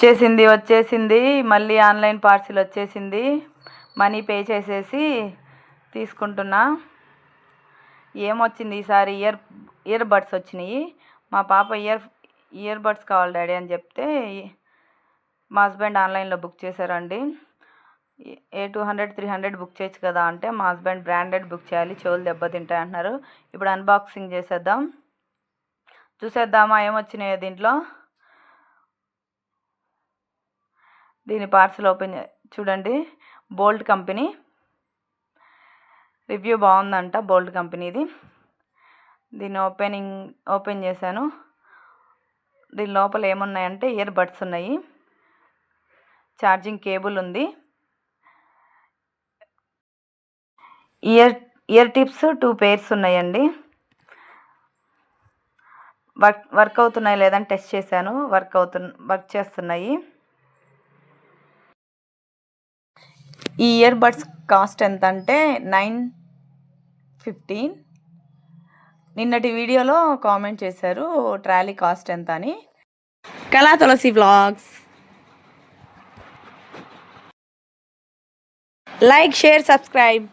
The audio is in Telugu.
వచ్చేసింది మళ్ళీ ఆన్లైన్ పార్సిల్ వచ్చేసింది. మనీ పే చేసేసి తీసుకుంటున్నా. ఏమొచ్చింది ఈసారి ఇయర్ బడ్స్ వచ్చినాయి. మా పాప ఇయర్ బడ్స్ కావాలి డాడీ అని చెప్తే మా హస్బెండ్ ఆన్లైన్లో బుక్ చేశారండి. 200 300 బుక్ చేయొచ్చు కదా అంటే మా హస్బెండ్ బ్రాండెడ్ బుక్ చేయాలి, చెవులు దెబ్బతింటాయి అంటున్నారు. ఇప్పుడు అన్బాక్సింగ్ చేసేద్దాం, చూసేద్దామా ఏమొచ్చినాయో దీంట్లో. దీని పార్సల్ చూడండి. బోల్ట్ కంపెనీ రివ్యూ బాగుందంట, బోల్ట్ కంపెనీది. దీన్ని ఓపెన్ చేశాను. దీని లోపల ఏమున్నాయంటే ఇయర్ బడ్స్ ఉన్నాయి, ఛార్జింగ్ కేబుల్ ఉంది, ఇయర్ టిప్స్ 2 పేర్స్ ఉన్నాయండి. వర్క్ అవుతున్నాయి లేదని టెస్ట్ చేశాను, వర్క్ చేస్తున్నాయి. ఈ ఇయర్ బడ్స్ కాస్ట్ ఎంత అంటే 915. నిన్నటి వీడియోలో కామెంట్ చేశారు ట్రాలీ కాస్ట్ ఎంత అని. కళా తులసి వ్లాగ్స్ లైక్, షేర్, సబ్స్క్రైబ్.